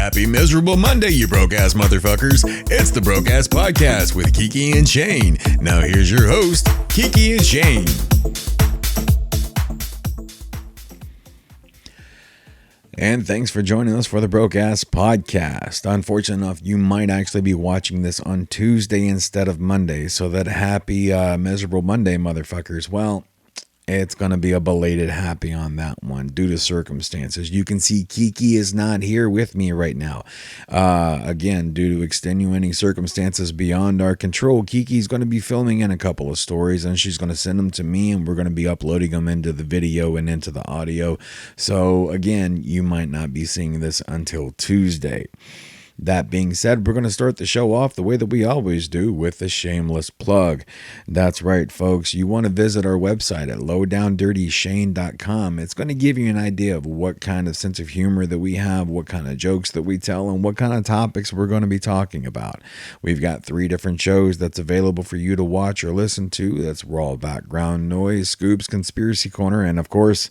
Happy miserable Monday, you broke-ass motherfuckers. It's the Broke-Ass Podcast with Kiki and Shane. Now here's your host, Kiki and Shane. And thanks for joining us for the Broke-Ass Podcast. Unfortunate enough, you might actually be watching this on Tuesday instead of Monday. So that happy miserable Monday, motherfuckers. Well, it's going to be a belated happy on that one due to circumstances. You can see Kiki is not here with me right now. Again, due to extenuating circumstances beyond our control, Kiki's going to be filming in a couple of stories and she's going to send them to me and we're going to be uploading them into the video and into the audio. So again, you might not be seeing this until Tuesday. That being said, we're going to start the show off the way that we always do with a shameless plug. That's right, folks. You want to visit our website at lowdowndirtyshane.com. It's going to give you an idea of what kind of sense of humor that we have, what kind of jokes that we tell, and what kind of topics we're going to be talking about. We've got 3 different shows that's available for you to watch or listen to. That's Raw Background Noise, Scoops, Conspiracy Corner, and of course,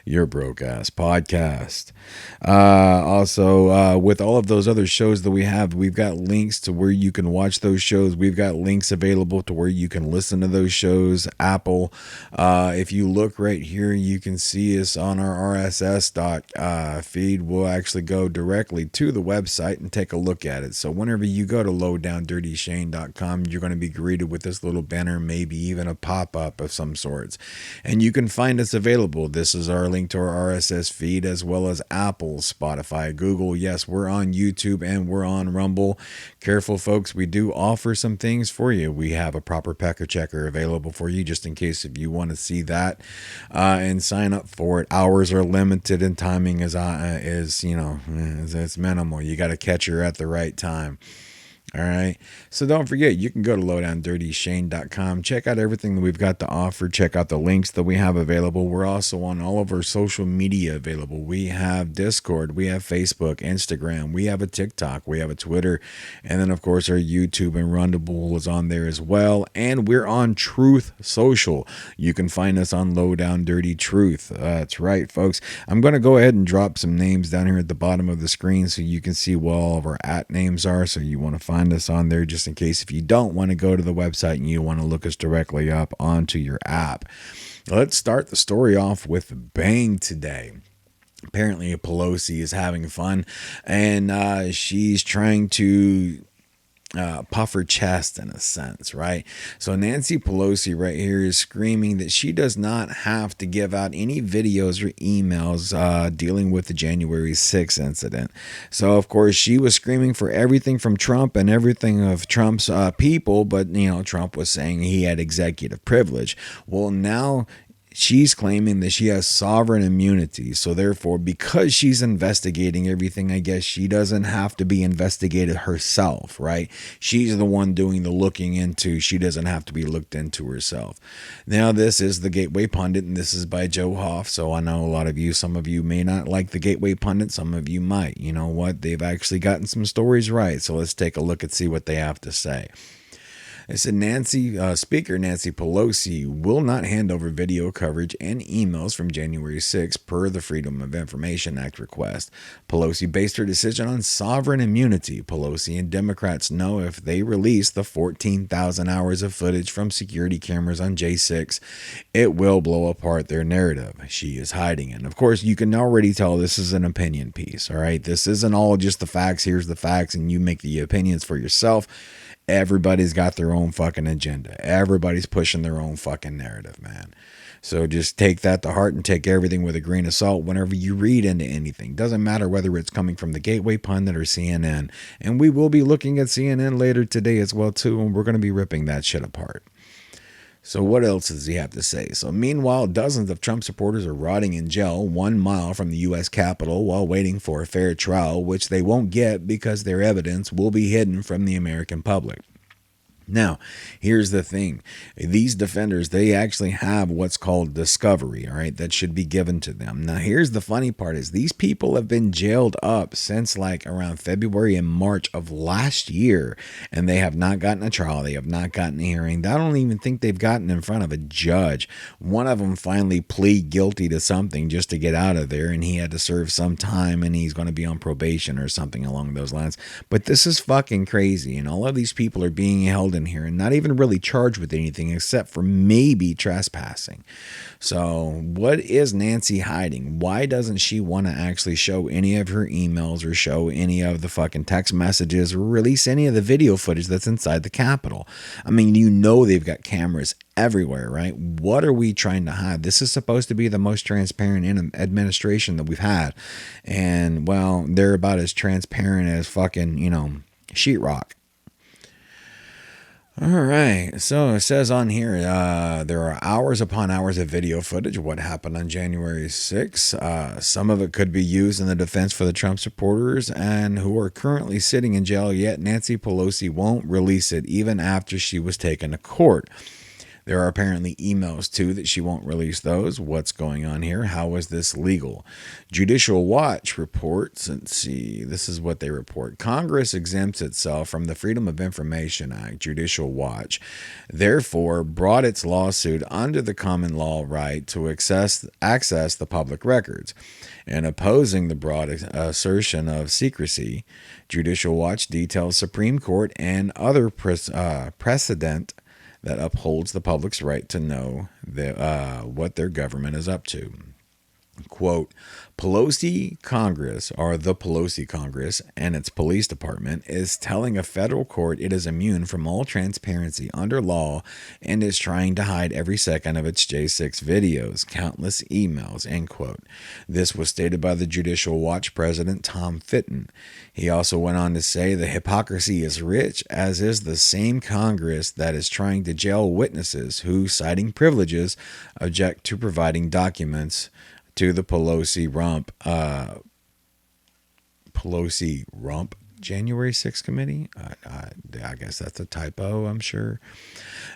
your Broke-Ass Podcast. Also, with all of those other shows that we have, we've got links to where you can watch those shows. We've got links available to where you can listen to those shows. Apple, if you look right here, you can see us on our RSS feed. We'll actually go directly to the website and take a look at it. So whenever you go to lowdowndirtyshane.com, you're going to be greeted with this little banner, maybe even a pop-up of some sorts. And you can find us available. This is our link to our RSS feed, as well as Apple, Spotify, Google. Yes, we're on YouTube and we're on Rumble. Careful, folks, we do offer some things for you. We have a proper pecker checker available for you just in case if you want to see that and sign up for it. Hours are limited and timing is it's minimal. You got to catch her at the right time. All right. So don't forget, you can go to lowdowndirtyshane.com. Check out everything that we've got to offer. Check out the links that we have available. We're also on all of our social media available. We have Discord. We have Facebook, Instagram. We have a TikTok. We have a Twitter. And then, of course, our YouTube and Rundable is on there as well. And we're on Truth Social. You can find us on Lowdown Dirty Truth. That's right, folks. I'm going to go ahead and drop some names down here at the bottom of the screen so you can see what all of our @names are. So you want to find us on there just in case if you don't want to go to the website and you want to look us directly up onto your app. Let's start the story off with a bang today. Apparently Pelosi is having fun and she's trying to puff her chest in a sense, right? So Nancy Pelosi right here is screaming that she does not have to give out any videos or emails dealing with the January 6th incident. So of course she was screaming for everything from Trump and everything of Trump's people, but Trump was saying he had executive privilege. Well, now she's claiming that she has sovereign immunity. So therefore, because she's investigating everything, I guess she doesn't have to be investigated herself, right? She's the one doing the looking into. She doesn't have to be looked into herself. Now, this is the Gateway Pundit, and this is by Joe Hoff. So I know a lot of you, some of you may not like the Gateway Pundit. Some of you might. You know what? They've actually gotten some stories right. So let's take a look and see what they have to say. It said Speaker Nancy Pelosi will not hand over video coverage and emails from January 6 per the Freedom of Information Act request. Pelosi based her decision on sovereign immunity. Pelosi and Democrats know if they release the 14,000 hours of footage from security cameras on J6, it will blow apart their narrative. She is hiding it. And of course, you can already tell this is an opinion piece, all right? This isn't all just the facts. Here's the facts, and you make the opinions for yourself. Everybody's got their own fucking agenda. Everybody's pushing their own fucking narrative, man. So just take that to heart and take everything with a grain of salt whenever you read into anything. Doesn't matter whether it's coming from the Gateway Pundit or CNN. And we will be looking at CNN later today as well, too, and we're going to be ripping that shit apart. So what else does he have to say? So meanwhile, dozens of Trump supporters are rotting in jail 1 mile from the U.S. Capitol while waiting for a fair trial, which they won't get because their evidence will be hidden from the American public. Now, here's the thing. These defenders, they actually have what's called discovery, all right, that should be given to them. Now, here's the funny part is these people have been jailed up since like around February and March of last year, and they have not gotten a trial. They have not gotten a hearing. I don't even think they've gotten in front of a judge. One of them finally pleaded guilty to something just to get out of there, and he had to serve some time, and he's going to be on probation or something along those lines. But this is fucking crazy, and all of these people are being held in here and not even really charged with anything except for maybe trespassing. So, what is Nancy hiding? Why doesn't she want to actually show any of her emails or show any of the fucking text messages or release any of the video footage that's inside the Capitol? I mean, you know they've got cameras everywhere, right? What are we trying to hide? This is supposed to be the most transparent administration that we've had. And, well, they're about as transparent as fucking, sheetrock. All right. So it says on here there are hours upon hours of video footage of what happened on January 6th. Some of it could be used in the defense for the Trump supporters and who are currently sitting in jail, yet Nancy Pelosi won't release it even after she was taken to court. There are apparently emails, too, that she won't release those. What's going on here? How is this legal? Judicial Watch reports, let's see, this is what they report. Congress exempts itself from the Freedom of Information Act, Judicial Watch, therefore brought its lawsuit under the common law right to access the public records. And opposing the broad assertion of secrecy, Judicial Watch details Supreme Court and other precedent that upholds the public's right to know what their government is up to. Quote, Pelosi Congress, or the Pelosi Congress and its police department, is telling a federal court it is immune from all transparency under law and is trying to hide every second of its J6 videos, countless emails, end quote. This was stated by the Judicial Watch president, Tom Fitton. He also went on to say the hypocrisy is rich, as is the same Congress that is trying to jail witnesses who, citing privileges, object to providing documents to the Pelosi Rump January 6th committee. I guess that's a typo, I'm sure.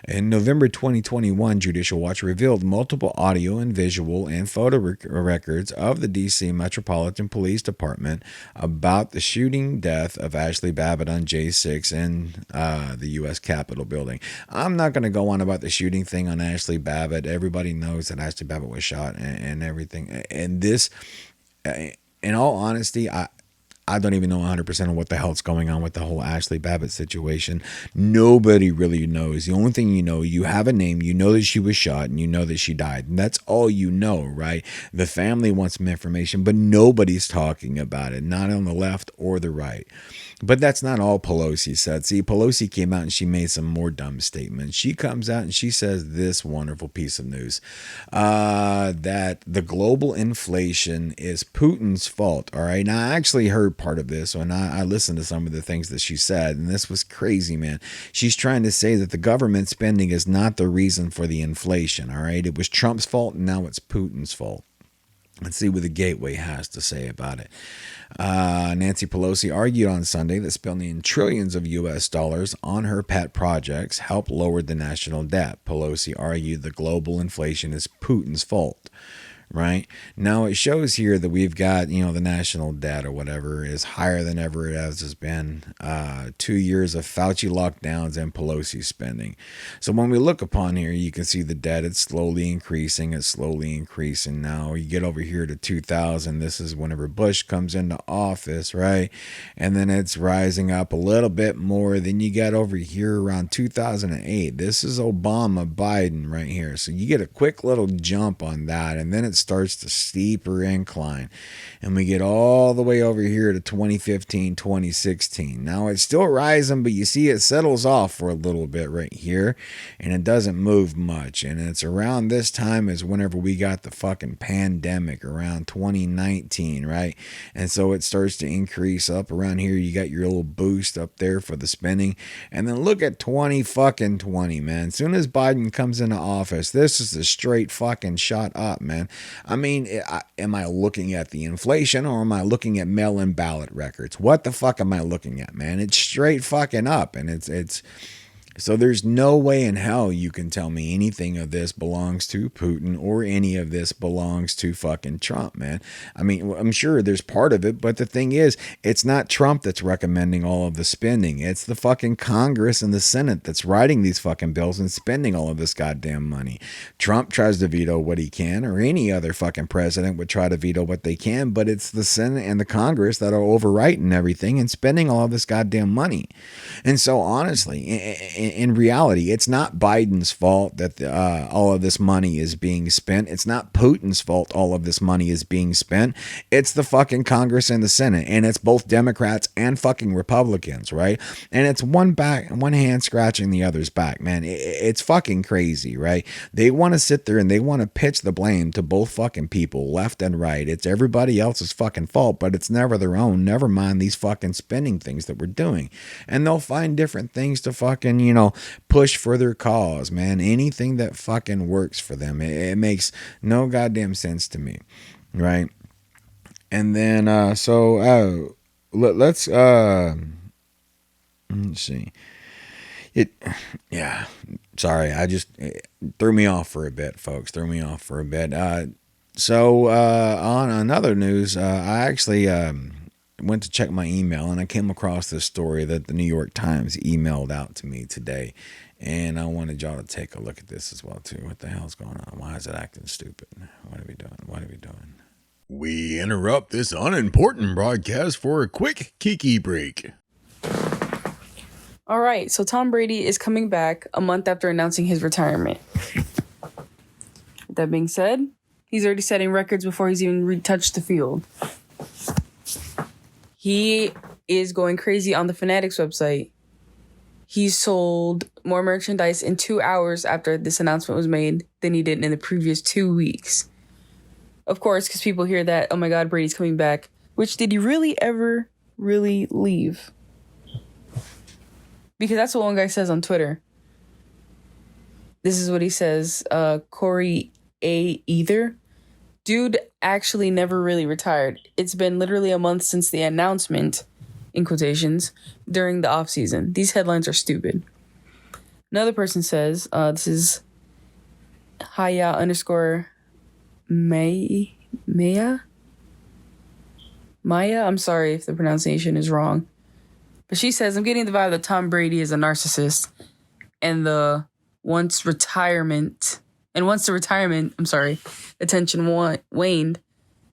In November 2021, Judicial Watch revealed multiple audio and visual and photo records of the D.C. Metropolitan Police Department about the shooting death of Ashley Babbitt on J6 in the U.S. Capitol building. I'm not going to go on about the shooting thing on Ashley Babbitt. Everybody knows that Ashley Babbitt was shot and everything. And this, in all honesty, I don't even know 100% of what the hell's going on with the whole Ashley Babbitt situation. Nobody really knows. The only thing you know, you have a name, you know that she was shot, and you know that she died. And that's all you know, right? The family wants some information, but nobody's talking about it, not on the left or the right. But that's not all Pelosi said. See, Pelosi came out and she made some more dumb statements. She comes out and she says this wonderful piece of news, that the global inflation is Putin's fault. All right. Now, I actually heard part of this when I listened to some of the things that she said, and this was crazy, man. She's trying to say that the government spending is not the reason for the inflation. All right. It was Trump's fault, and now it's Putin's fault. Let's see what the Gateway has to say about it. Nancy Pelosi argued on Sunday that spending trillions of U.S. dollars on her pet projects helped lower the national debt. Pelosi argued the global inflation is Putin's fault. Right now, it shows here that we've got, the national debt or whatever is higher than ever it has been. 2 years of Fauci lockdowns and Pelosi spending. So when we look upon here, you can see the debt. It's slowly increasing. Now you get over here to 2000. This is whenever Bush comes into office, right? And then it's rising up a little bit more. Then you get over here around 2008. This is Obama, Biden right here. So you get a quick little jump on that, and then it starts to steeper incline, and we get all the way over here to 2015, 2016. Now it's still rising, but you see it settles off for a little bit right here, and it doesn't move much. And it's around this time is whenever we got the fucking pandemic, around 2019, right? And so it starts to increase up around here. You got your little boost up there for the spending, and then look at 2020, man. As soon as Biden comes into office, this is a straight fucking shot up, man. I mean, am I looking at the inflation, or am I looking at mail-in ballot records? What the fuck am I looking at, man? It's straight fucking up, and it's So there's no way in hell you can tell me anything of this belongs to Putin or any of this belongs to fucking Trump, man. I mean, I'm sure there's part of it, but the thing is, it's not Trump that's recommending all of the spending. It's the fucking Congress and the Senate that's writing these fucking bills and spending all of this goddamn money. Trump tries to veto what he can, or any other fucking president would try to veto what they can, but it's the Senate and the Congress that are overwriting everything and spending all of this goddamn money. And so honestly, in reality, it's not Biden's fault that all of this money is being spent. It's not Putin's fault all of this money is being spent. It's the fucking Congress and the Senate, and it's both Democrats and fucking Republicans, right? And it's one hand scratching the other's back, man. It's fucking crazy, right? They want to sit there and they want to pitch the blame to both fucking people, left and right. It's everybody else's fucking fault, but it's never their own. Never mind these fucking spending things that we're doing. And they'll find different things to fucking, push for their cause, man. Anything that fucking works for them. It makes no goddamn sense to me, right? And then, let's see. Yeah, sorry. It threw me off for a bit, folks. Threw me off for a bit. On another news, I actually, went to check my email and I came across this story that the New York Times emailed out to me today. And I wanted y'all to take a look at this as well, too. What the hell's going on? Why is it acting stupid? What are we doing? We interrupt this unimportant broadcast for a quick kiki break. All right, so Tom Brady is coming back a month after announcing his retirement. With that being said, he's already setting records before he's even retouched the field. He is going crazy on the Fanatics website. He sold more merchandise in 2 hours after this announcement was made than he did in the previous 2 weeks. Of course, because people hear that, oh my God, Brady's coming back. Which, did he really ever really leave? Because that's what one guy says on Twitter. This is what he says. Corey A. Either. Dude actually never really retired. It's been literally a month since the announcement, in quotations, during the off season. These headlines are stupid. Another person says, this is Haya_Maya. I'm sorry if the pronunciation is wrong. But she says, I'm getting the vibe that Tom Brady is a narcissist. And once the retirement, attention waned,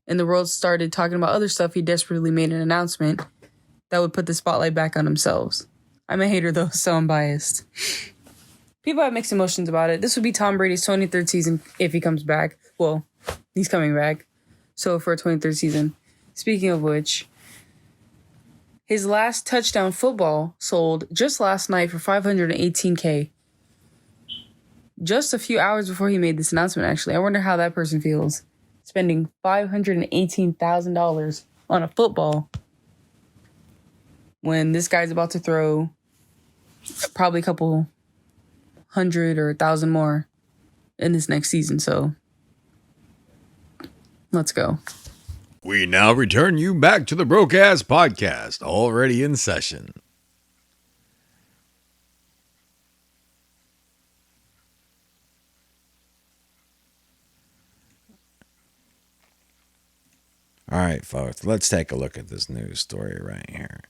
and the world started talking about other stuff, he desperately made an announcement that would put the spotlight back on themselves. I'm a hater, though, so I'm biased. People have mixed emotions about it. This would be Tom Brady's 23rd season if he comes back. Well, he's coming back. So for a 23rd season. Speaking of which, his last touchdown football sold just last night for $518K. Just a few hours before he made this announcement, actually. I wonder how that person feels. Spending $518,000 on a football when this guy's about to throw probably a couple hundred or 1,000 more in this next season. So let's go. We now return you back to the Broke-Ass Podcast, already in session. All right, folks, let's take a look at this news story right here.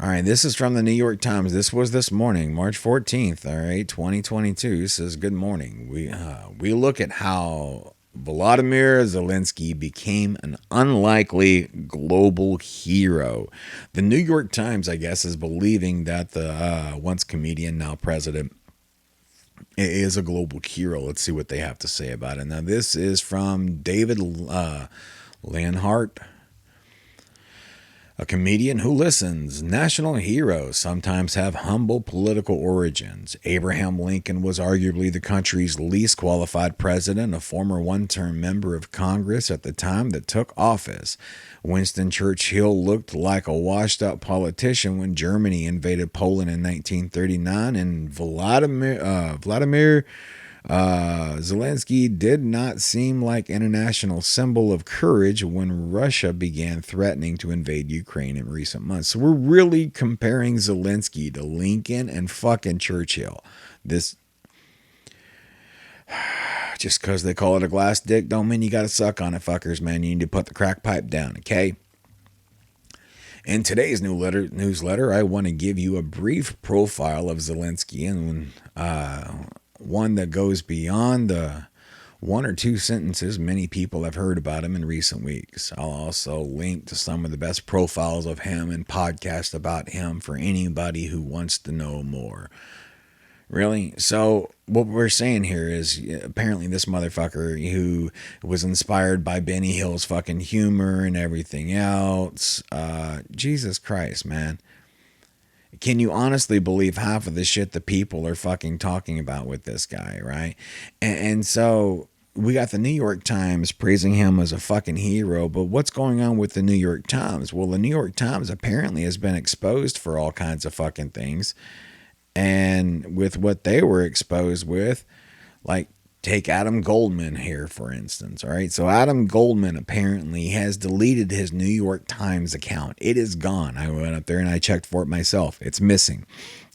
All right, this is from the New York Times. This was this morning, March 14th, all right, 2022. It says, good morning. We look at how Volodymyr Zelensky became an unlikely global hero. The New York Times, I guess, is believing that the once comedian, now president, is a global hero. Let's see what they have to say about it. Now, this is from David Lanhart, a comedian who listens. National heroes sometimes have humble political origins. Abraham Lincoln was arguably the country's least qualified president, a former one-term member of Congress at the time that took office. Winston Churchill looked like a washed-up politician when Germany invaded Poland in 1939, and Vladimir Zelensky did not seem like an international symbol of courage when Russia began threatening to invade Ukraine in recent months. So we're really comparing Zelensky to Lincoln and fucking Churchill. This just because they call it a glass dick don't mean you got to suck on it, fuckers, man. You need to put the crack pipe down, okay? In today's newsletter, I want to give you a brief profile of Zelensky and one that goes beyond the one or two sentences many people have heard about him in recent weeks. I'll also link to some of the best profiles of him and podcasts about him for anybody who wants to know more. Really? So what we're saying here is apparently this motherfucker who was inspired by Benny Hill's fucking humor and everything else. Jesus Christ, man. Can you honestly believe half of the shit that people are fucking talking about with this guy, right? And so we got the New York Times praising him as a fucking hero, but what's going on with the New York Times? Well, the New York Times apparently has been exposed for all kinds of fucking things. And with what they were exposed with, like take Adam Goldman here, for instance. All right. So Adam Goldman apparently has deleted his New York Times account. It is gone. I went up there and I checked for it myself. It's missing.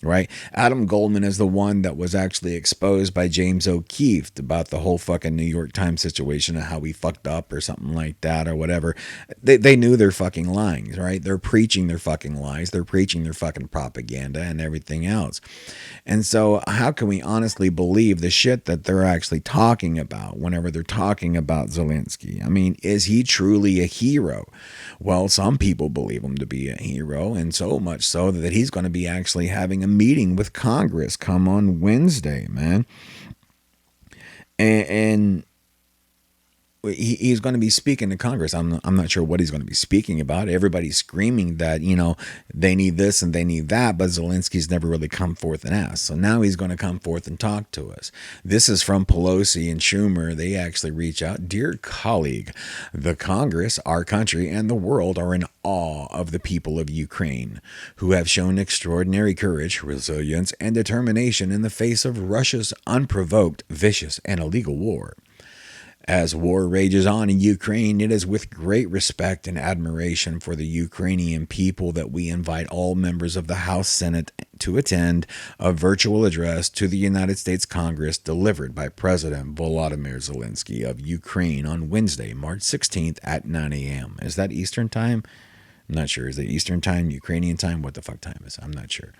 Right. Adam Goldman is the one that was actually exposed by James O'Keefe about the whole fucking New York Times situation and how he fucked up or something like that or whatever. They knew they're fucking lying, right? They're preaching their fucking lies. They're preaching their fucking propaganda and everything else. And so how can we honestly believe the shit that they're actually talking about whenever they're talking about Zelensky? I mean, is he truly a hero? Well, some people believe him to be a hero, and so much so that he's going to be actually having a meeting with Congress come on Wednesday, man. And he's going to be speaking to Congress. I'm not sure what he's going to be speaking about. Everybody's screaming that, you know, they need this and they need that, but Zelensky's never really come forth and asked. So now he's going to come forth and talk to us. This is from Pelosi and Schumer. They actually reach out. Dear colleague, the Congress, our country, and the world are in awe of the people of Ukraine, who have shown extraordinary courage, resilience, and determination in the face of Russia's unprovoked, vicious, and illegal war. As war rages on in Ukraine, it is with great respect and admiration for the Ukrainian people that we invite all members of the House Senate to attend a virtual address to the United States Congress delivered by President Volodymyr Zelensky of Ukraine on Wednesday, March 16th at 9 a.m. Is that Eastern time? I'm not sure. Is it Eastern time, Ukrainian time? What the fuck time is it? I'm not sure.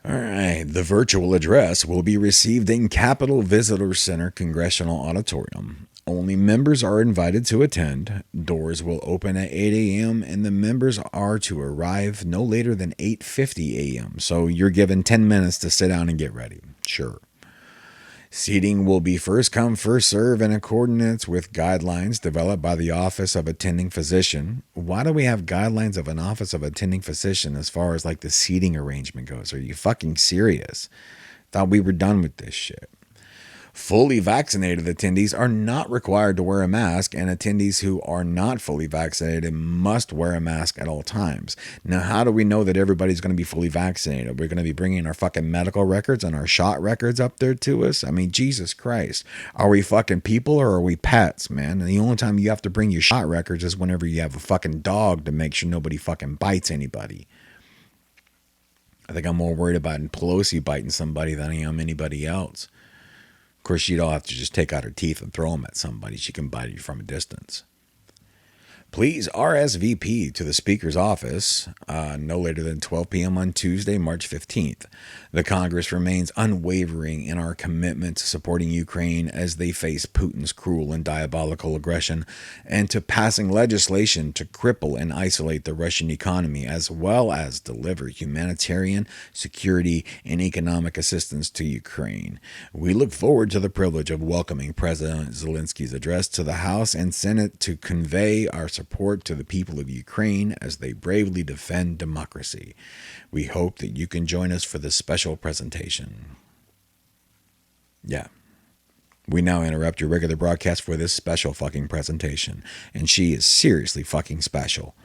All right. The virtual address will be received in Capitol Visitor Center Congressional Auditorium. Only members are invited to attend. Doors will open at 8 a.m. and the members are to arrive no later than 8:50 a.m. So you're given 10 minutes to sit down and get ready. Sure. Seating will be first come, first serve in accordance with guidelines developed by the Office of Attending Physician. Why do we have guidelines of an Office of Attending Physician as far as like the seating arrangement goes? Are you fucking serious? Thought we were done with this shit. Fully vaccinated attendees are not required to wear a mask, and attendees who are not fully vaccinated must wear a mask at all times. Now, how do we know that everybody's going to be fully vaccinated? We're going to be bringing our fucking medical records and our shot records up there to us? I mean, Jesus Christ. Are we fucking people or are we pets, man? And the only time you have to bring your shot records is whenever you have a fucking dog to make sure nobody fucking bites anybody. I think I'm more worried about Pelosi biting somebody than I am anybody else. Of course, you don't have to just take out her teeth and throw them at somebody. She can bite you from a distance. Please RSVP to the Speaker's office no later than 12 p.m. on Tuesday, March 15th. The Congress remains unwavering in our commitment to supporting Ukraine as they face Putin's cruel and diabolical aggression and to passing legislation to cripple and isolate the Russian economy, as well as deliver humanitarian, security, and economic assistance to Ukraine. We look forward to the privilege of welcoming President Zelensky's address to the House and Senate to convey our support to the people of Ukraine as they bravely defend democracy. We hope that you can join us for this special presentation. Yeah. We now interrupt your regular broadcast for this special fucking presentation. And she is seriously fucking special.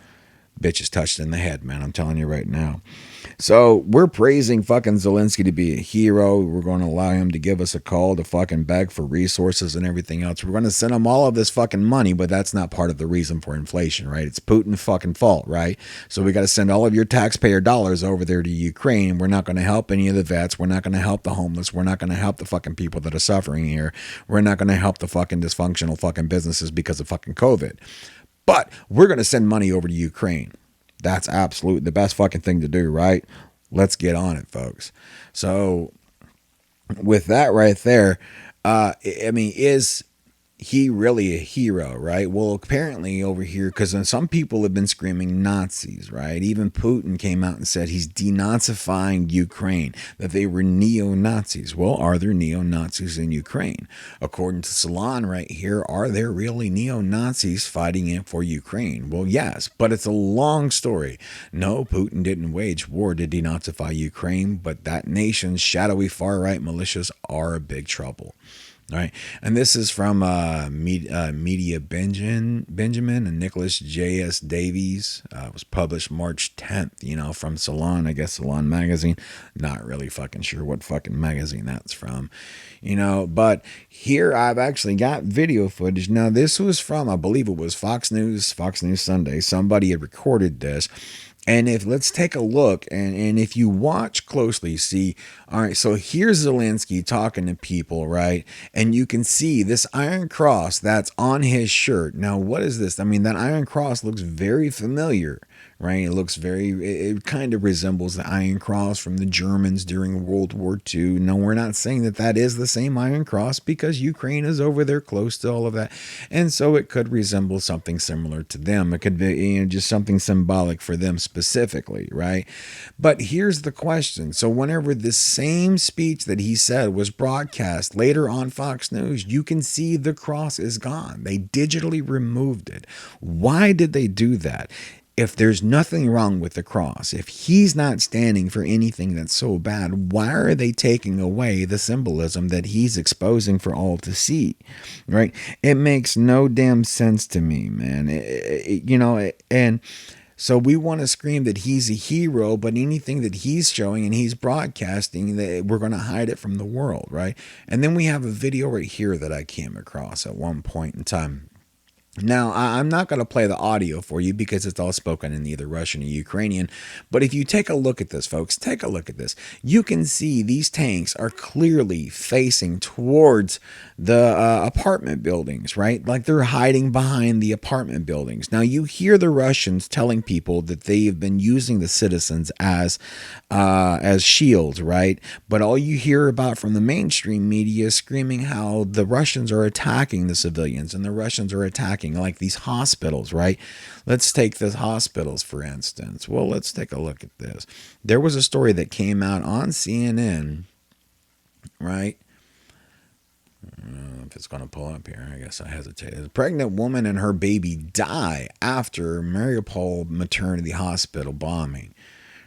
Bitch is touched in the head, man. I'm telling you right now. So we're praising fucking Zelensky to be a hero. We're going to allow him to give us a call to fucking beg for resources and everything else. We're going to send him all of this fucking money, but that's not part of the reason for inflation, right? It's Putin's fucking fault, right? So we got to send all of your taxpayer dollars over there to Ukraine. We're not going to help any of the vets. We're not going to help the homeless. We're not going to help the fucking people that are suffering here. We're not going to help the fucking dysfunctional fucking businesses because of fucking COVID. But we're going to send money over to Ukraine. That's absolutely the best fucking thing to do, right? Let's get on it, folks. So with that right there, I mean, is he really a hero, right? Well, apparently over here, because some people have been screaming Nazis, right? Even Putin came out and said he's denazifying Ukraine, that they were neo-Nazis. Well, are there neo-Nazis in Ukraine? According to Salon right here, are there really neo-Nazis fighting in for Ukraine? Well, yes, but it's a long story. No, Putin didn't wage war to denazify Ukraine, but that nation's shadowy far-right militias are a big trouble. All right, and this is from Media Benjamin and Nicholas J.S. Davies. It was published March 10th, from Salon, I guess Salon magazine. Not really fucking sure what fucking magazine that's from, but here I've actually got video footage. Now, this was from, I believe it was Fox News Sunday. Somebody had recorded this. And let's take a look, and if you watch closely, see, all right, so here's Zelensky talking to people, right? And you can see this Iron Cross that's on his shirt. Now, what is this? I mean, that Iron Cross looks very familiar, right? It kind of resembles the Iron Cross from the Germans during World War II. No, we're not saying that is the same Iron Cross because Ukraine is over there close to all of that. And so it could resemble something similar to them. It could be just something symbolic for them specifically, right? But here's the question. So whenever the same speech that he said was broadcast later on Fox News, you can see the cross is gone. They digitally removed it. Why did they do that? If there's nothing wrong with the cross, if he's not standing for anything that's so bad, why are they taking away the symbolism that he's exposing for all to see? Right? It makes no damn sense to me, man. And so we want to scream that he's a hero, but anything that he's showing and he's broadcasting, that we're going to hide it from the world, right? And then we have a video right here that I came across at one point in time. Now, I'm not going to play the audio for you because it's all spoken in either Russian or Ukrainian. But if you take a look at this, folks, take a look at this. You can see these tanks are clearly facing towards the apartment buildings, right? Like they're hiding behind the apartment buildings. Now, you hear the Russians telling people that they have been using the citizens as shields, right? But all you hear about from the mainstream media is screaming how the Russians are attacking the civilians and the Russians are attacking like these hospitals, right? Let's take the hospitals, for instance. Well, let's take a look at this. There was a story that came out on CNN, right? If it's going to pull up here, I guess I hesitate. A pregnant woman and her baby die after Mariupol maternity hospital bombing.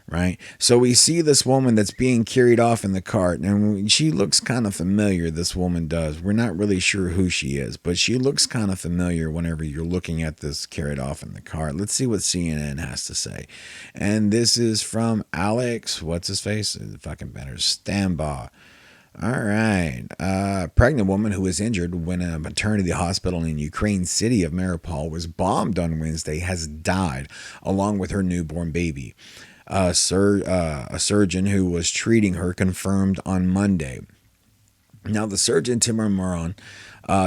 Right? So we see this woman that's being carried off in the cart, and she looks kind of familiar, this woman does. We're not really sure who she is, but she looks kind of familiar whenever you're looking at this carried off in the cart. Let's see what CNN has to say. And this is from Alex, what's his face? Fucking better, Stambaugh. All right. Pregnant woman who was injured when a maternity hospital in Ukraine's city of Mariupol was bombed on Wednesday has died, along with her newborn baby. A surgeon who was treating her confirmed on Monday. Now, the surgeon, Timur Moron,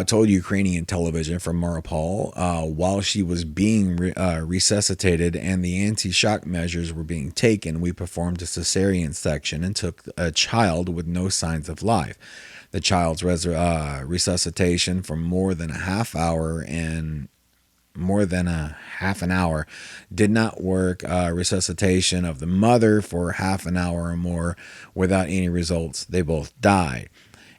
told Ukrainian television from Mariupol while she was being resuscitated and the anti-shock measures were being taken, we performed a cesarean section and took a child with no signs of life. The child's resuscitation for more than a half hour did not work. Resuscitation of the mother for half an hour or more without any results. They both died.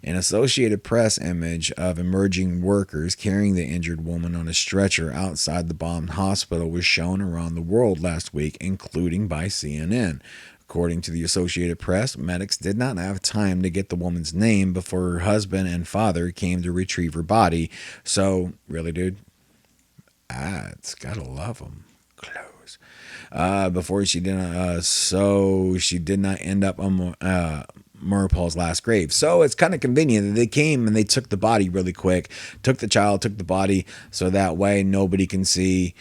An Associated Press image of emerging workers carrying the injured woman on a stretcher outside the bombed hospital was shown around the world last week, including by CNN. According to the Associated Press, medics did not have time to get the woman's name before her husband and father came to retrieve her body. So, really, dude? It's gotta love them. Close before she didn't. So she did not end up on Maripal's last grave. So it's kind of convenient that they came and they took the body really quick, took the child, took the body, so that way nobody can see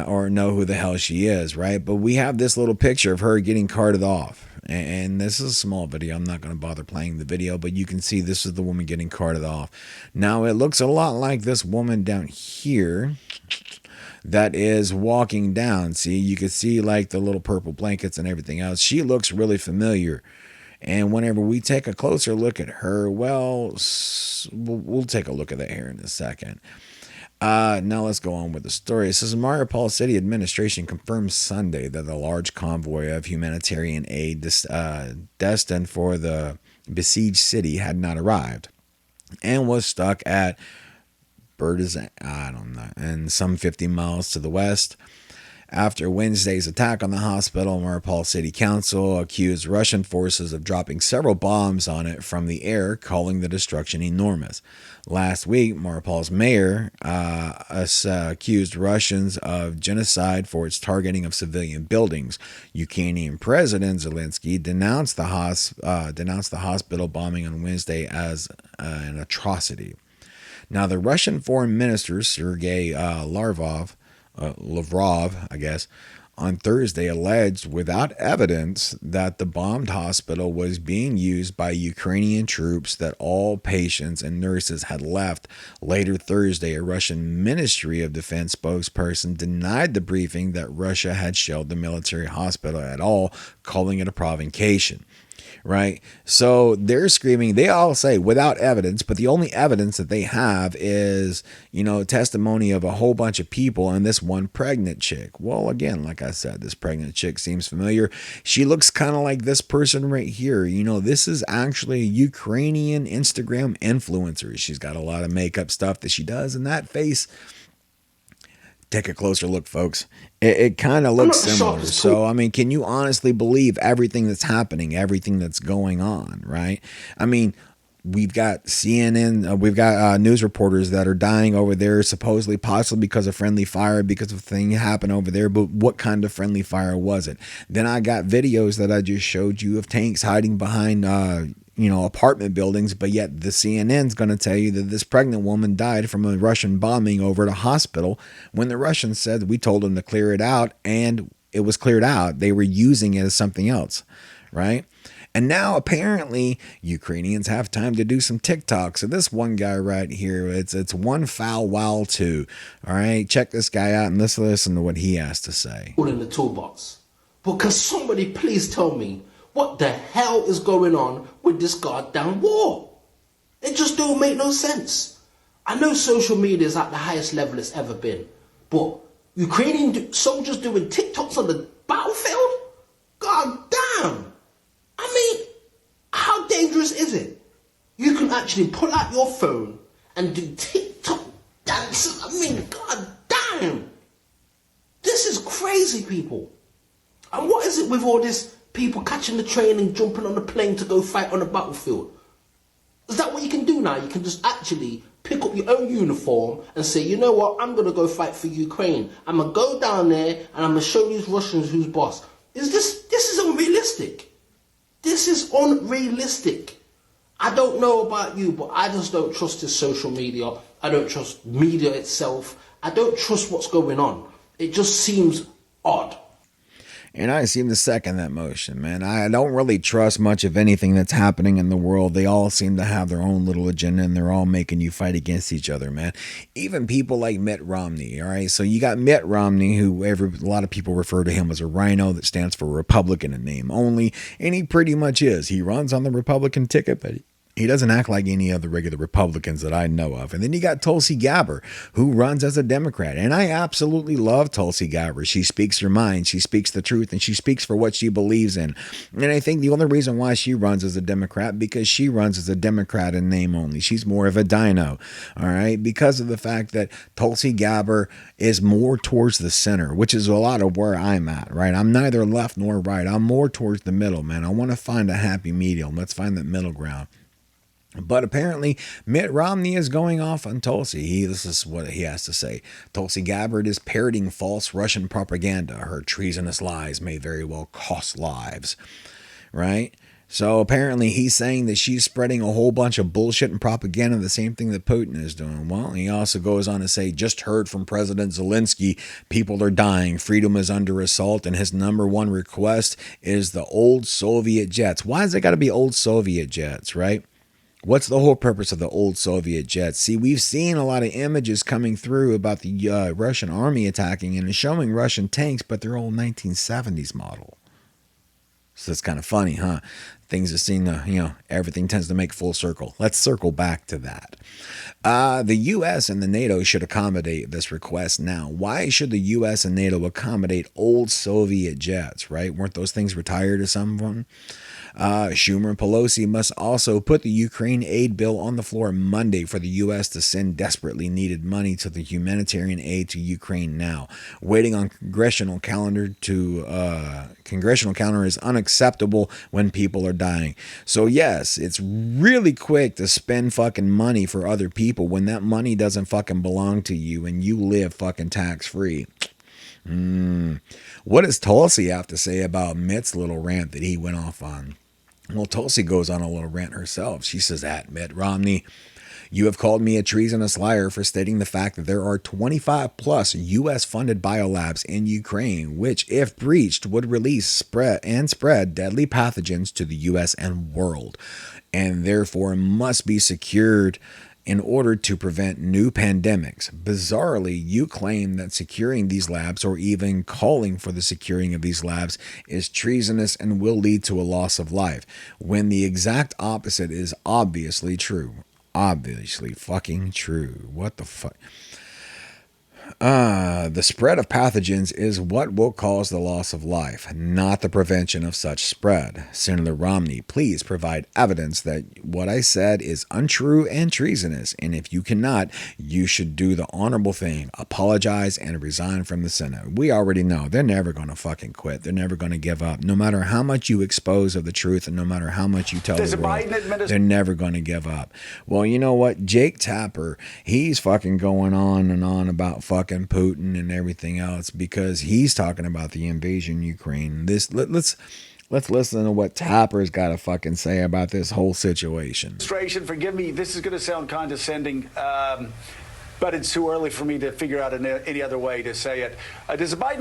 or know who the hell she is, right? But we have this little picture of her getting carted off. And this is a small video. I'm not going to bother playing the video, but you can see this is the woman getting carted off. Now, it looks a lot like this woman down here that is walking down. See, you can see like the little purple blankets and everything else. She looks really familiar. And whenever we take a closer look at her, well, we'll take a look at that here in a second. Now let's go on with the story. It says Mariupol City Administration confirms Sunday that a large convoy of humanitarian aid destined for the besieged city had not arrived and was stuck at Berdizan, I don't know, and some 50 miles to the west. After Wednesday's attack on the hospital, Mariupol City Council accused Russian forces of dropping several bombs on it from the air, calling the destruction enormous. Last week, Mariupol's mayor accused Russians of genocide for its targeting of civilian buildings. Ukrainian President Zelensky denounced the hospital bombing on Wednesday as an atrocity. Now, the Russian Foreign Minister, Sergei Lavrov, I guess, on Thursday alleged without evidence that the bombed hospital was being used by Ukrainian troops, that all patients and nurses had left. Later Thursday, a Russian Ministry of Defense spokesperson denied the briefing that Russia had shelled the military hospital at all, calling it a provocation. Right? So they're screaming, they all say without evidence, but the only evidence that they have is, testimony of a whole bunch of people and this one pregnant chick. Well, again, like I said, this pregnant chick seems familiar. She looks kind of like this person right here. This is actually a Ukrainian Instagram influencer. She's got a lot of makeup stuff that she does, and that face, take a closer look, folks. It kind of looks similar. So, I mean, can you honestly believe everything that's happening, everything that's going on, right? I mean, we've got CNN, we've got news reporters that are dying over there, supposedly, possibly because of friendly fire, because of things happened over there. But what kind of friendly fire was it? Then I got videos that I just showed you of tanks hiding behind apartment buildings, but yet the CNN's going to tell you that this pregnant woman died from a Russian bombing over at a hospital, when the Russians said we told them to clear it out, and it was cleared out. They were using it as something else, right? And now apparently Ukrainians have time to do some TikTok. So this one guy right here, it's one foul wow two. All right, check this guy out and let's listen to what he has to say. All in the toolbox. But can somebody please tell me what the hell is going on with this goddamn war? It just don't make no sense. I know social media is at the highest level it's ever been, but Ukrainian soldiers doing TikToks on the battlefield? God damn! I mean, how dangerous is it? You can actually pull out your phone and do TikTok dances. I mean, god damn! This is crazy, people. And what is it with all this people catching the train and jumping on the plane to go fight on the battlefield? Is that what you can do now? You can just actually pick up your own uniform and say, you know what, I'm going to go fight for Ukraine. I'm going to go down there and I'm going to show these Russians who's boss. This is unrealistic. This is unrealistic. I don't know about you, but I just don't trust this social media. I don't trust media itself. I don't trust what's going on. It just seems odd. And I seem to second that motion, man. I don't really trust much of anything that's happening in the world. They all seem to have their own little agenda, and they're all making you fight against each other, man. Even people like Mitt Romney, all right? So you got Mitt Romney, who a lot of people refer to him as a rhino that stands for Republican in name only, and he pretty much is. He runs on the Republican ticket, but he doesn't act like any other regular Republicans that I know of. And then you got Tulsi Gabbard, who runs as a Democrat. And I absolutely love Tulsi Gabbard. She speaks her mind. She speaks the truth, and she speaks for what she believes in. And I think the only reason why she runs as a Democrat, because she runs as a Democrat in name only. She's more of a dino, all right? Because of the fact that Tulsi Gabbard is more towards the center, which is a lot of where I'm at, right? I'm neither left nor right. I'm more towards the middle, man. I want to find a happy medium. Let's find that middle ground. But apparently, Mitt Romney is going off on Tulsi. This is what he has to say. Tulsi Gabbard is parroting false Russian propaganda. Her treasonous lies may very well cost lives. Right? So apparently he's saying that she's spreading a whole bunch of bullshit and propaganda, the same thing that Putin is doing. Well, he also goes on to say, just heard from President Zelensky, people are dying, freedom is under assault, and his number one request is the old Soviet jets. Why has it got to be old Soviet jets, right? What's the whole purpose of the old Soviet jets? See, we've seen a lot of images coming through about the Russian army attacking and it's showing Russian tanks, but they're old 1970s model. So it's kind of funny, huh? Things that seem to, everything tends to make full circle. Let's circle back to that. The U.S. and the NATO should accommodate this request now. Why should the U.S. and NATO accommodate old Soviet jets, right? Weren't those things retired or something? Schumer and Pelosi must also put the Ukraine aid bill on the floor Monday for the U.S. to send desperately needed money to the humanitarian aid to Ukraine now. Waiting on congressional calendar is unacceptable when people are dying. So yes, it's really quick to spend fucking money for other people when that money doesn't fucking belong to you and you live fucking tax free. What does Tulsi have to say about Mitt's little rant that he went off on? Well, Tulsi goes on a little rant herself. She says that, Mitt Romney, you have called me a treasonous liar for stating the fact that there are 25 plus U.S. funded biolabs in Ukraine, which, if breached, would release, spread deadly pathogens to the U.S. and world, and therefore must be secured in order to prevent new pandemics. Bizarrely, you claim that securing these labs, or even calling for the securing of these labs, is treasonous and will lead to a loss of life, when the exact opposite is obviously true. Obviously fucking true. What the fuck? The spread of pathogens is what will cause the loss of life, not the prevention of such spread. Senator Romney, please provide evidence that what I said is untrue and treasonous, and if you cannot, you should do the honorable thing, apologize and resign from the Senate. We already know they're never going to fucking quit. They're never going to give up. No matter how much you expose of the truth and no matter how much you tell the world, they're never going to give up. Well, you know what? Jake Tapper, he's fucking going on and on about fucking Putin and everything else because he's talking about the invasion of Ukraine. Let's listen to what Tapper's got to fucking say about this whole situation. Administration, forgive me, this is going to sound condescending, but it's too early for me to figure out any other way to say it. Does the Biden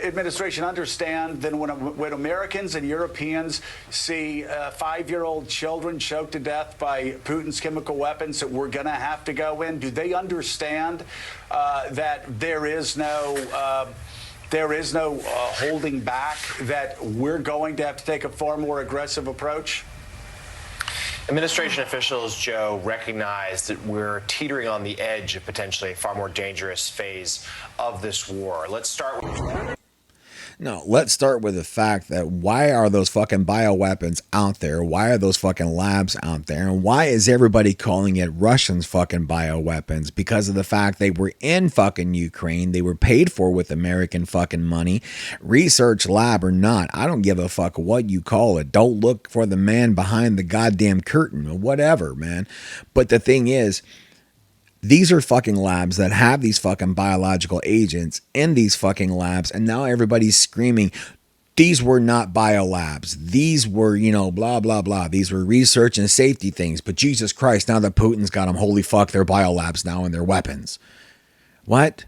administration understand that when Americans and Europeans see 5-year-old children choked to death by Putin's chemical weapons that we're going to have to go in? Do they understand that there is no holding back, that we're going to have to take a far more aggressive approach? Administration officials, Joe, recognize that we're teetering on the edge of potentially a far more dangerous phase of this war. Let's start with the fact that why are those fucking bioweapons out there? Why are those fucking labs out there? And why is everybody calling it Russians fucking bioweapons? Because of the fact they were in fucking Ukraine. They were paid for with American fucking money. Research lab or not, I don't give a fuck what you call it. Don't look for the man behind the goddamn curtain or whatever, man. But the thing is, these are fucking labs that have these fucking biological agents in these fucking labs. And now everybody's screaming, these were not biolabs. These were, blah, blah, blah. These were research and safety things. But Jesus Christ, now that Putin's got them, holy fuck, they're biolabs now and they're weapons. What?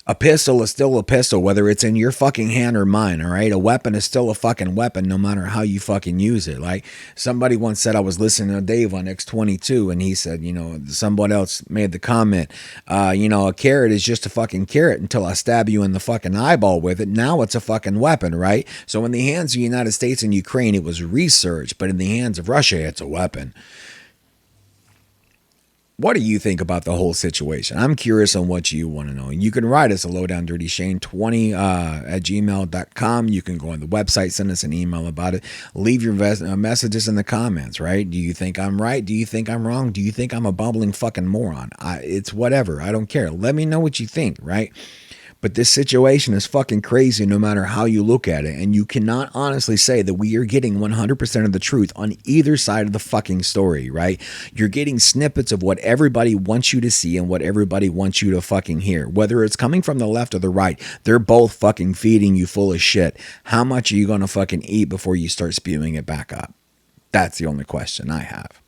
A pistol is still a pistol, whether it's in your fucking hand or mine, all right? A weapon is still a fucking weapon, no matter how you fucking use it. Like, somebody once said, I was listening to Dave on X22, and he said, somebody else made the comment, a carrot is just a fucking carrot until I stab you in the fucking eyeball with it. Now it's a fucking weapon, right? So in the hands of the United States and Ukraine, it was research, but in the hands of Russia, it's a weapon. What do you think about the whole situation? I'm curious on what you want to know. You can write us a lowdowndirtyshane20 at gmail.com. You can go on the website, send us an email about it. Leave your messages in the comments, right? Do you think I'm right? Do you think I'm wrong? Do you think I'm a bumbling fucking moron? It's whatever. I don't care. Let me know what you think, right? But this situation is fucking crazy no matter how you look at it. And you cannot honestly say that we are getting 100% of the truth on either side of the fucking story, right? You're getting snippets of what everybody wants you to see and what everybody wants you to fucking hear. Whether it's coming from the left or the right, they're both fucking feeding you full of shit. How much are you going to fucking eat before you start spewing it back up? That's the only question I have.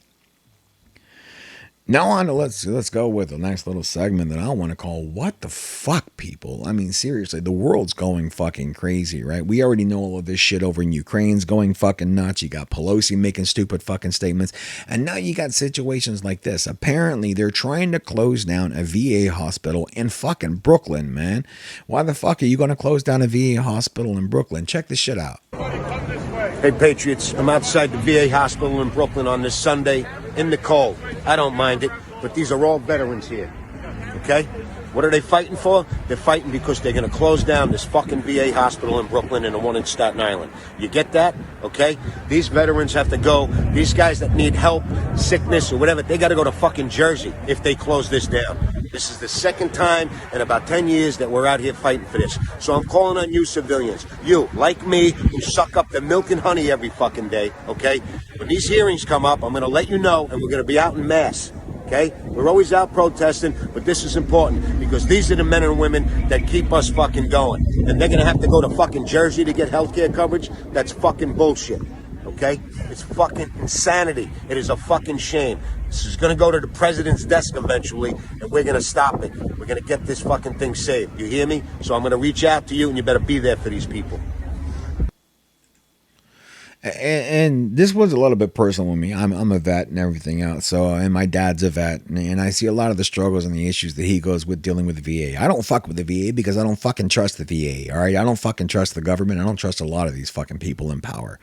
Now on to let's go with a nice little segment that I want to call What the Fuck, People. I mean, seriously, the world's going fucking crazy, right? We already know all of this shit over in Ukraine's going fucking nuts. You got Pelosi making stupid fucking statements. And now you got situations like this. Apparently, they're trying to close down a VA hospital in fucking Brooklyn, man. Why the fuck are you going to close down a VA hospital in Brooklyn? Check this shit out. Hey, Patriots, I'm outside the VA hospital in Brooklyn on this Sunday in the cold. I don't mind it, but these are all veterans here, okay? What are they fighting for? They're fighting because they're going to close down this fucking VA hospital in Brooklyn and the one in Staten Island. You get that? Okay? These veterans have to go. These guys that need help, sickness, or whatever, they got to go to fucking Jersey if they close this down. This is the second time in about 10 years that we're out here fighting for this. So I'm calling on you civilians, you, like me, who suck up the milk and honey every fucking day, okay? When these hearings come up, I'm going to let you know, and we're going to be out in mass, okay? We're always out protesting, but this is important because these are the men and women that keep us fucking going. And they're going to have to go to fucking Jersey to get health care coverage? That's fucking bullshit, okay? It's fucking insanity. It is a fucking shame. This is going to go to the president's desk eventually, and we're going to stop it. We're going to get this fucking thing saved. You hear me? So I'm going to reach out to you, and you better be there for these people. And this was a little bit personal with me. I'm a vet and everything else. So, and my dad's a vet, and I see a lot of the struggles and the issues that he goes with dealing with the VA. I don't fuck with the VA because I don't fucking trust the VA. All right, I don't fucking trust the government. I don't trust a lot of these fucking people in power.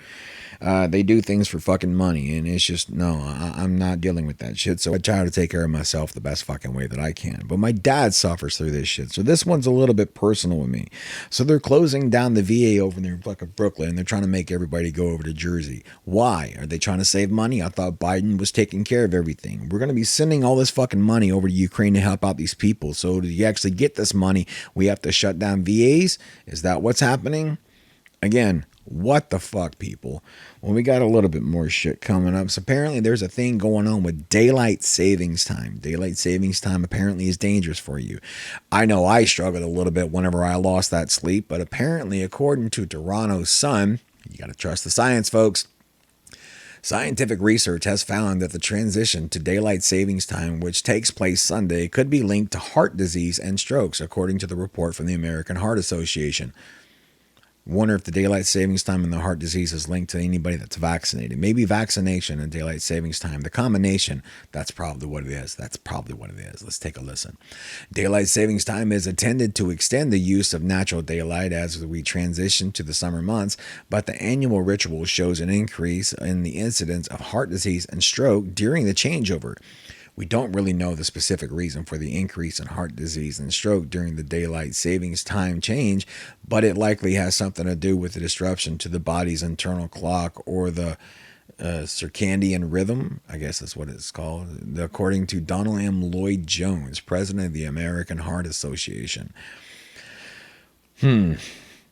They do things for fucking money, and it's just, no, I'm not dealing with that shit. So I try to take care of myself the best fucking way that I can. But my dad suffers through this shit. So this one's a little bit personal with me. So they're closing down the VA over there in fucking Brooklyn, and they're trying to make everybody go over to Jersey. Why? Are they trying to save money? I thought Biden was taking care of everything. We're going to be sending all this fucking money over to Ukraine to help out these people. So to actually get this money, we have to shut down VAs? Is that what's happening? Again, what the fuck, people? Well, we got a little bit more shit coming up. So apparently there's a thing going on with daylight savings time. Daylight savings time apparently is dangerous for you. I know I struggled a little bit whenever I lost that sleep, but apparently according to Toronto's Sun, you got to trust the science, folks. Scientific research has found that the transition to daylight savings time, which takes place Sunday, could be linked to heart disease and strokes, according to the report from the American Heart Association. Wonder if the daylight savings time and the heart disease is linked to anybody that's vaccinated. Maybe vaccination and daylight savings time. The combination, that's probably what it is. That's probably what it is. Let's take a listen. Daylight savings time is intended to extend the use of natural daylight as we transition to the summer months, but the annual ritual shows an increase in the incidence of heart disease and stroke during the changeover. We don't really know the specific reason for the increase in heart disease and stroke during the daylight savings time change, but it likely has something to do with the disruption to the body's internal clock or the circadian rhythm. I guess that's what it's called, according to Donald M. Lloyd Jones, president of the American Heart Association.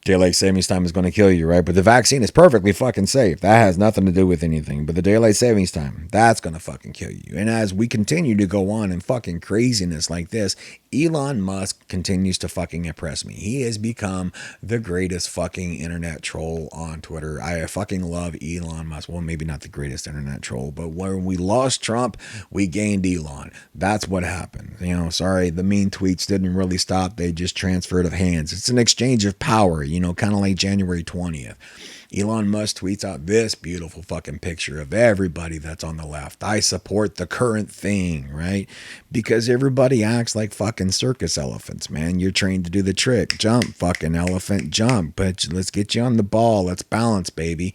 Daylight savings time is going to kill you, right? But the vaccine is perfectly fucking safe. That has nothing to do with anything. But the daylight savings time, that's going to fucking kill you. And as we continue to go on in fucking craziness like this, Elon Musk continues to fucking impress me. He has become the greatest fucking internet troll on Twitter. I fucking love Elon Musk. Well, maybe not the greatest internet troll, but when we lost Trump, we gained Elon. That's what happened. You know, sorry, the mean tweets didn't really stop. They just transferred of hands. It's an exchange of power, you know, kind of like January 20th. Elon Musk tweets out this beautiful fucking picture of everybody that's on the left. I support the current thing, right? Because everybody acts like fucking circus elephants, man. You're trained to do the trick. Jump, fucking elephant, jump. But let's get you on the ball. Let's balance, baby.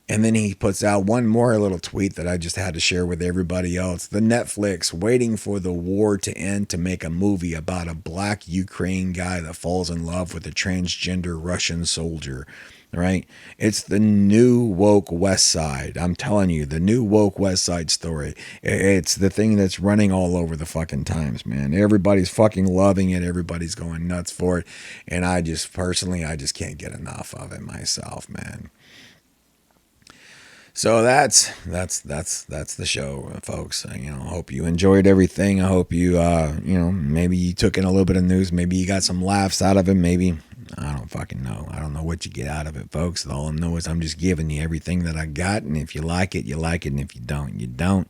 And then he puts out one more little tweet that I just had to share with everybody else. The Netflix waiting for the war to end to make a movie about a black Ukraine guy that falls in love with a transgender Russian soldier. right? It's the new woke West Side. I'm telling you, the new woke West Side story. It's the thing that's running all over the fucking times, man. Everybody's fucking loving it. Everybody's going nuts for it. And I just can't get enough of it myself, man. So that's the show, folks. I hope you enjoyed everything. I hope you maybe you took in a little bit of news. Maybe you got some laughs out of it. Maybe, I don't fucking know. I don't know what you get out of it, folks. All I know is I'm just giving you everything that I got, and if you like it, you like it, and if you don't, you don't.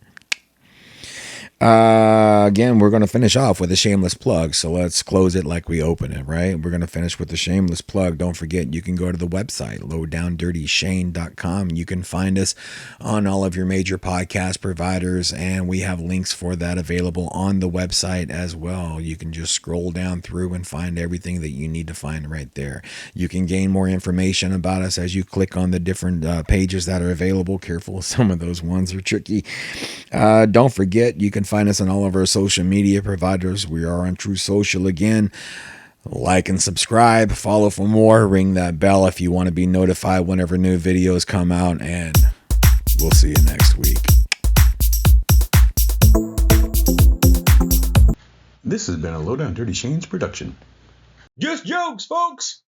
Again, we're going to finish off with a shameless plug. So let's close it like we open it, right? We're going to finish with the shameless plug. Don't forget, you can go to the website, lowdowndirtyshane.com. You can find us on all of your major podcast providers, and we have links for that available on the website as well. You can just scroll down through and find everything that you need to find right there. You can gain more information about us as you click on the different pages that are available. Careful, some of those ones are tricky. Don't forget, you can find us on all of our social media providers. We are on True Social again. Like and subscribe, follow for more, ring that bell if you want to be notified whenever new videos come out, and we'll see you next week. This has been a Lowdown Dirty Shane's production. Just jokes, folks!